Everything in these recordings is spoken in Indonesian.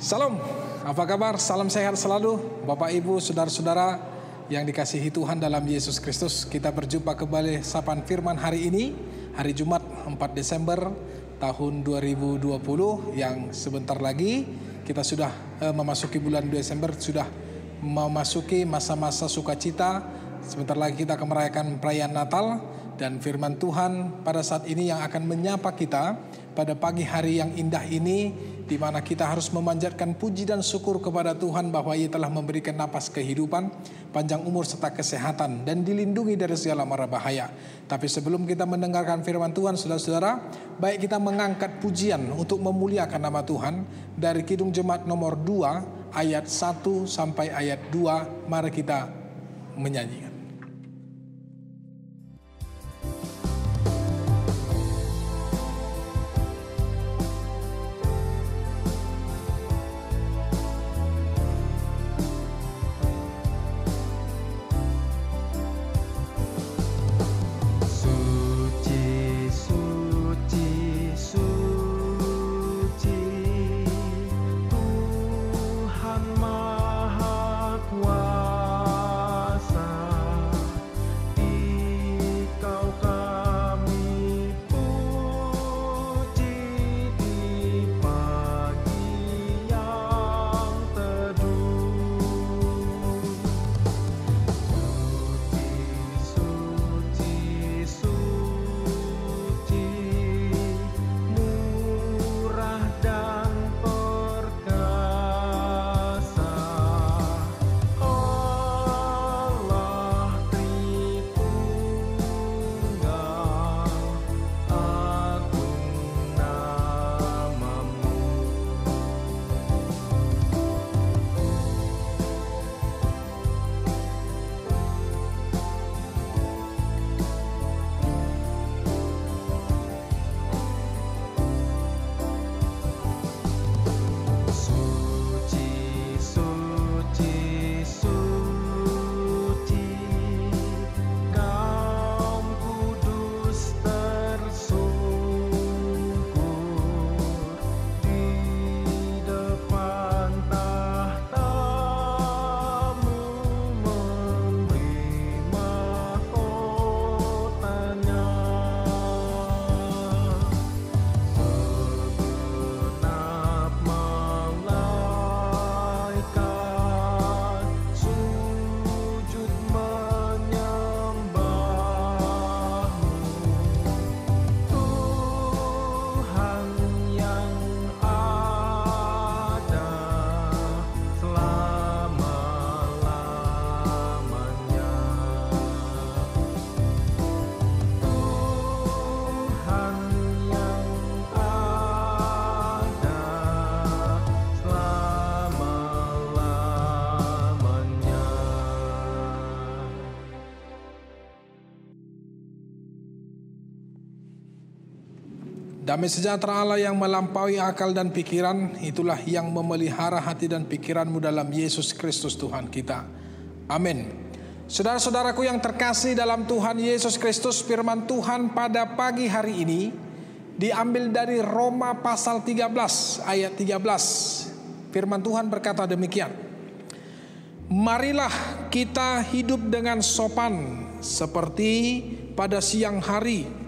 Salam, apa kabar? Salam sehat selalu Bapak Ibu, saudara-saudara yang dikasihi Tuhan dalam Yesus Kristus. Kita berjumpa kembali sapaan firman hari ini, hari Jumat 4 Desember tahun 2020, yang sebentar lagi kita sudah memasuki bulan Desember, sudah memasuki masa-masa sukacita. Sebentar lagi kita akan merayakan perayaan Natal, dan firman Tuhan pada saat ini yang akan menyapa kita pada pagi hari yang indah ini, di mana kita harus memanjatkan puji dan syukur kepada Tuhan bahwa Ia telah memberikan napas kehidupan, panjang umur serta kesehatan, dan dilindungi dari segala mara bahaya. Tapi sebelum kita mendengarkan firman Tuhan, saudara-saudara, baik kita mengangkat pujian untuk memuliakan nama Tuhan dari Kidung Jemaat nomor 2 ayat 1 sampai ayat 2. Mari kita menyanyikan. Damai sejahtera Allah yang melampaui akal dan pikiran, itulah yang memelihara hati dan pikiranmu dalam Yesus Kristus Tuhan kita. Amin. Saudara-saudaraku yang terkasih dalam Tuhan Yesus Kristus, firman Tuhan pada pagi hari ini diambil dari Roma pasal 13 ayat 13. Firman Tuhan berkata demikian: marilah kita hidup dengan sopan seperti pada siang hari,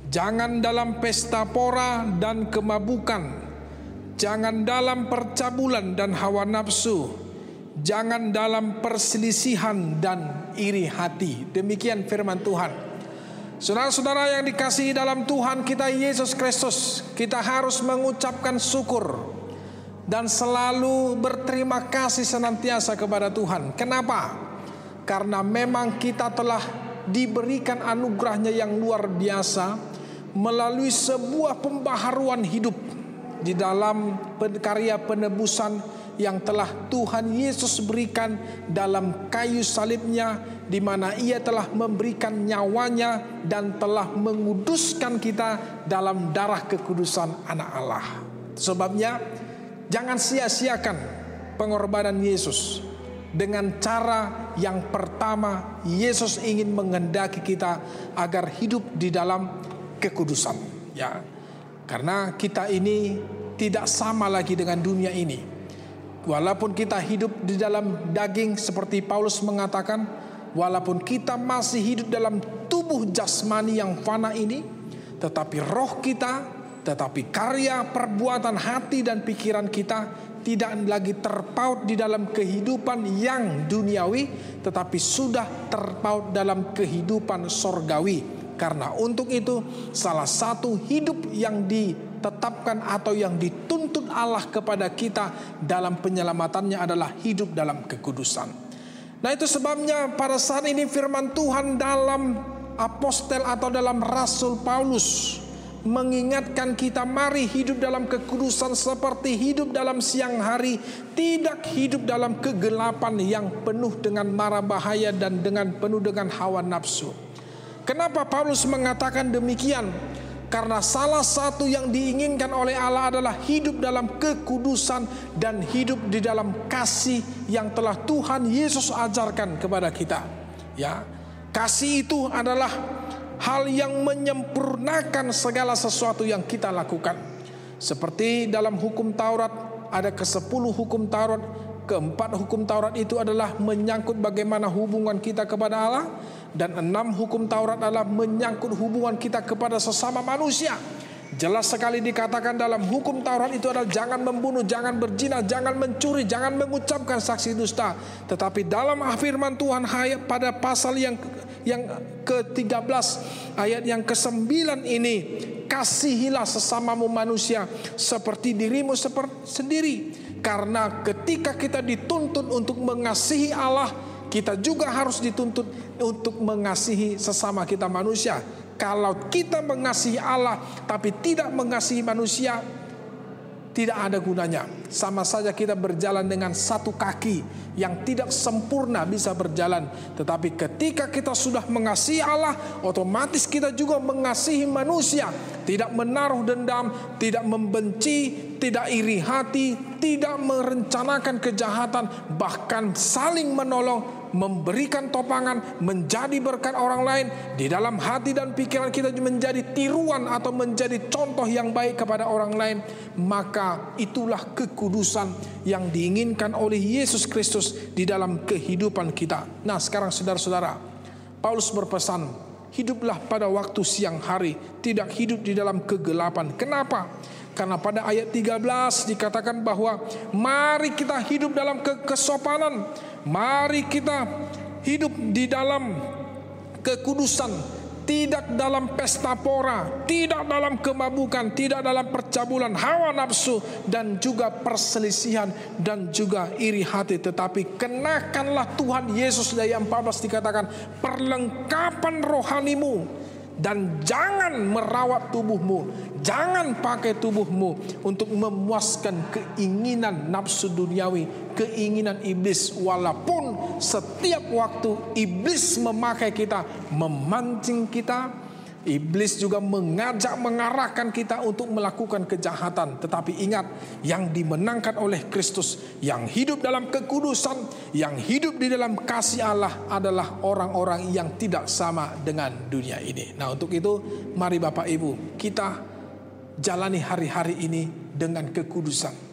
jangan dalam pesta pora dan kemabukan, jangan dalam percabulan dan hawa nafsu, jangan dalam perselisihan dan iri hati. Demikian firman Tuhan. Saudara-saudara yang dikasihi dalam Tuhan kita Yesus Kristus, kita harus mengucapkan syukur dan selalu berterima kasih senantiasa kepada Tuhan. Kenapa? Karena memang kita telah diberikan anugerahnya yang luar biasa melalui sebuah pembaharuan hidup di dalam karya penebusan yang telah Tuhan Yesus berikan dalam kayu salibnya, di mana Ia telah memberikan nyawanya dan telah menguduskan kita dalam darah kekudusan Anak Allah. Sebabnya jangan sia-siakan pengorbanan Yesus. Dengan cara yang pertama, Yesus ingin menghendaki kita agar hidup di dalam kekudusan, ya. Karena kita ini tidak sama lagi dengan dunia ini. walaupun kita hidup di dalam daging seperti Paulus mengatakan, walaupun kita masih hidup dalam tubuh jasmani yang fana ini, tetapi roh kita, tetapi karya perbuatan hati dan pikiran kita tidak lagi terpaut di dalam kehidupan yang duniawi, tetapi sudah terpaut dalam kehidupan sorgawi. Karena untuk itu salah satu hidup yang ditetapkan atau yang dituntut Allah kepada kita dalam penyelamatannya adalah hidup dalam kekudusan. Nah, itu sebabnya pada saat ini firman Tuhan dalam apostel atau dalam Rasul Paulus mengingatkan kita, mari hidup dalam kekudusan seperti hidup dalam siang hari, tidak hidup dalam kegelapan yang penuh dengan mara bahaya dan penuh dengan hawa nafsu. Kenapa Paulus mengatakan demikian? Karena salah satu yang diinginkan oleh Allah adalah hidup dalam kekudusan dan hidup di dalam kasih yang telah Tuhan Yesus ajarkan kepada kita. Ya, kasih itu adalah hal yang menyempurnakan segala sesuatu yang kita lakukan. Seperti dalam hukum Taurat ada ke-10 hukum Taurat, ke-4 hukum Taurat itu adalah menyangkut bagaimana hubungan kita kepada Allah, dan 6 hukum Taurat adalah menyangkut hubungan kita kepada sesama manusia. Jelas sekali dikatakan dalam hukum Taurat itu adalah jangan membunuh, jangan berzina, jangan mencuri, jangan mengucapkan saksi dusta. Tetapi dalam firman Tuhan pada pasal yang ke-13 ayat yang ke-9 ini, kasihilah sesamamu manusia seperti dirimu sendiri. Karena ketika kita dituntut untuk mengasihi Allah, kita juga harus dituntut untuk mengasihi sesama kita manusia. Kalau kita mengasihi Allah tapi tidak mengasihi manusia, tidak ada gunanya. Sama saja kita berjalan dengan satu kaki yang tidak sempurna bisa berjalan. Tetapi ketika kita sudah mengasihi Allah, otomatis kita juga mengasihi manusia. Tidak menaruh dendam, tidak membenci, tidak iri hati, tidak merencanakan kejahatan, bahkan saling menolong, memberikan topangan, menjadi berkat orang lain. Di dalam hati dan pikiran kita menjadi tiruan atau menjadi contoh yang baik kepada orang lain. Maka itulah kekudusan yang diinginkan oleh Yesus Kristus di dalam kehidupan kita. Nah, sekarang saudara-saudara, Paulus berpesan, hiduplah pada waktu siang hari, tidak hidup di dalam kegelapan. Kenapa? Karena pada ayat 13 dikatakan bahwa mari kita hidup dalam kesopanan, mari kita hidup di dalam kekudusan, tidak dalam pesta pora, tidak dalam kemabukan, tidak dalam percabulan, hawa nafsu, dan juga perselisihan dan juga iri hati. Tetapi kenakanlah Tuhan Yesus. Dari 14 dikatakan perlengkapan rohanimu, dan jangan merawat tubuhmu, jangan pakai tubuhmu untuk memuaskan keinginan nafsu duniawi, keinginan iblis. Walaupun setiap waktu iblis memakai kita, memancing kita, iblis juga mengajak, mengarahkan kita untuk melakukan kejahatan. Tetapi ingat, yang dimenangkan oleh Kristus, yang hidup dalam kekudusan, yang hidup di dalam kasih Allah adalah orang-orang yang tidak sama dengan dunia ini. Nah, untuk itu mari Bapak Ibu, kita jalani hari-hari ini dengan kekudusan.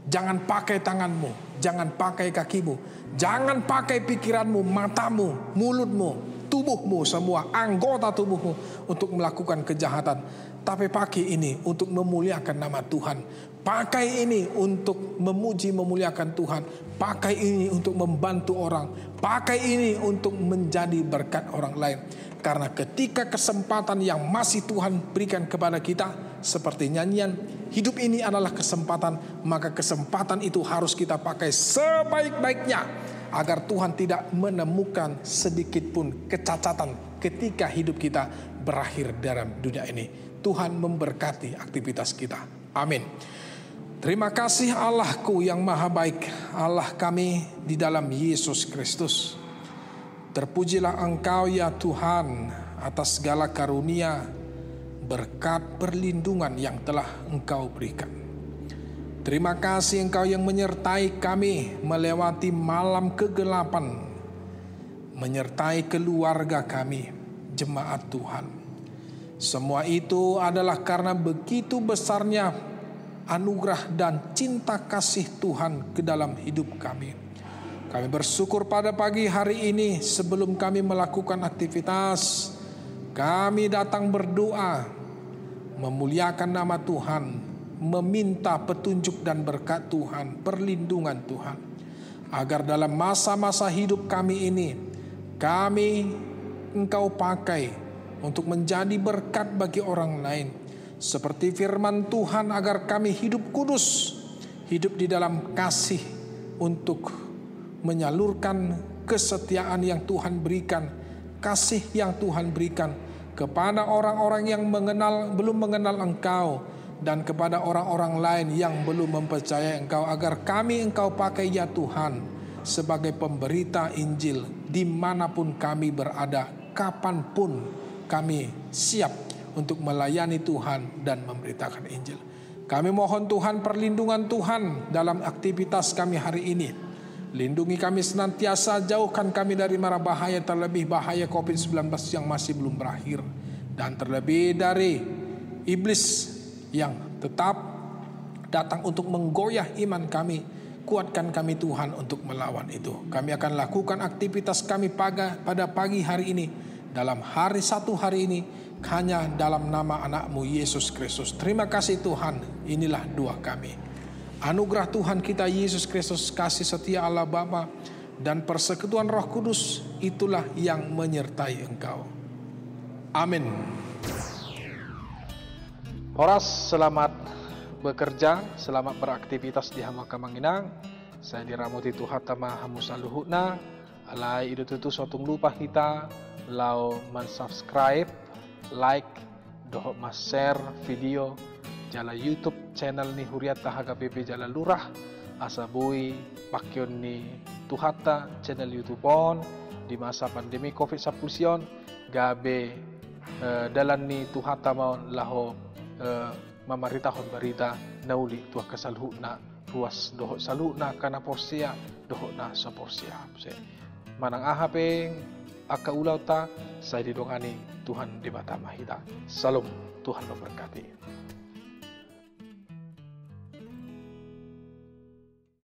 Jangan pakai tanganmu, jangan pakai kakimu, jangan pakai pikiranmu, matamu, mulutmu, tubuhmu, semua anggota tubuhmu untuk melakukan kejahatan. Tapi pakai ini untuk memuliakan nama Tuhan. Pakai ini untuk memuji memuliakan Tuhan. Pakai ini untuk membantu orang. Pakai ini untuk menjadi berkat orang lain. Karena ketika kesempatan yang masih Tuhan berikan kepada kita, seperti nyanyian, hidup ini adalah kesempatan, maka kesempatan itu harus kita pakai sebaik-baiknya, agar Tuhan tidak menemukan sedikit pun kecacatan ketika hidup kita berakhir dalam dunia ini. Tuhan memberkati aktivitas kita. Amin. Terima kasih Allahku yang maha baik, Allah kami di dalam Yesus Kristus. Terpujilah Engkau ya Tuhan atas segala karunia, berkat, perlindungan yang telah Engkau berikan. Terima kasih Engkau yang menyertai kami melewati malam kegelapan, menyertai keluarga kami, jemaat Tuhan. Semua itu adalah karena begitu besarnya anugerah dan cinta kasih Tuhan ke dalam hidup kami. Kami bersyukur pada pagi hari ini sebelum kami melakukan aktivitas, kami datang berdoa, memuliakan nama Tuhan, meminta petunjuk dan berkat Tuhan, perlindungan Tuhan. Agar dalam masa-masa hidup kami ini, Engkau pakai untuk menjadi berkat bagi orang lain. Seperti firman Tuhan, agar kami hidup kudus, hidup di dalam kasih untuk menyalurkan kesetiaan yang Tuhan berikan, kasih yang Tuhan berikan kepada orang-orang yang belum mengenal Engkau, dan kepada orang-orang lain yang belum mempercayai Engkau, agar Engkau pakai ya Tuhan sebagai pemberita Injil dimanapun kami berada, kapanpun kami siap untuk melayani Tuhan dan memberitakan Injil. Kami mohon Tuhan perlindungan Tuhan dalam aktivitas kami hari ini. Lindungi kami senantiasa, jauhkan kami dari mara bahaya, terlebih bahaya COVID-19 yang masih belum berakhir, dan terlebih dari iblis yang tetap datang untuk menggoyah iman kami. Kuatkan kami Tuhan untuk melawan itu. Kami akan lakukan aktivitas kami pada pagi hari ini, dalam satu hari ini, hanya dalam nama anak-Mu Yesus Kristus. Terima kasih Tuhan, inilah doa kami. Anugerah Tuhan kita Yesus Kristus, kasih setia Allah Bapa, dan persekutuan Roh Kudus, itulah yang menyertai engkau. Amin. Horas, selamat bekerja, selamat beraktivitas di Hamaka Manginang. Saya diramuti Tuhan tama hamusa luhutna. Alai itu suatu lupa kita lau subscribe, like, dohok mas share video jala YouTube channel ni Huriat Tahaga BP jala lurah asabui pakyon ni Tuhata channel YouTube on di masa pandemi COVID-19 gabe dalan ni Tuhata mau laho mamaritahon barita nauli tuah kasalhuna ruas dohok saluna kana porsia dohok na sa porsia manang ahapeng akaulau ta saya didongani Tuhan di bata mahita. Salam, Tuhan memberkati.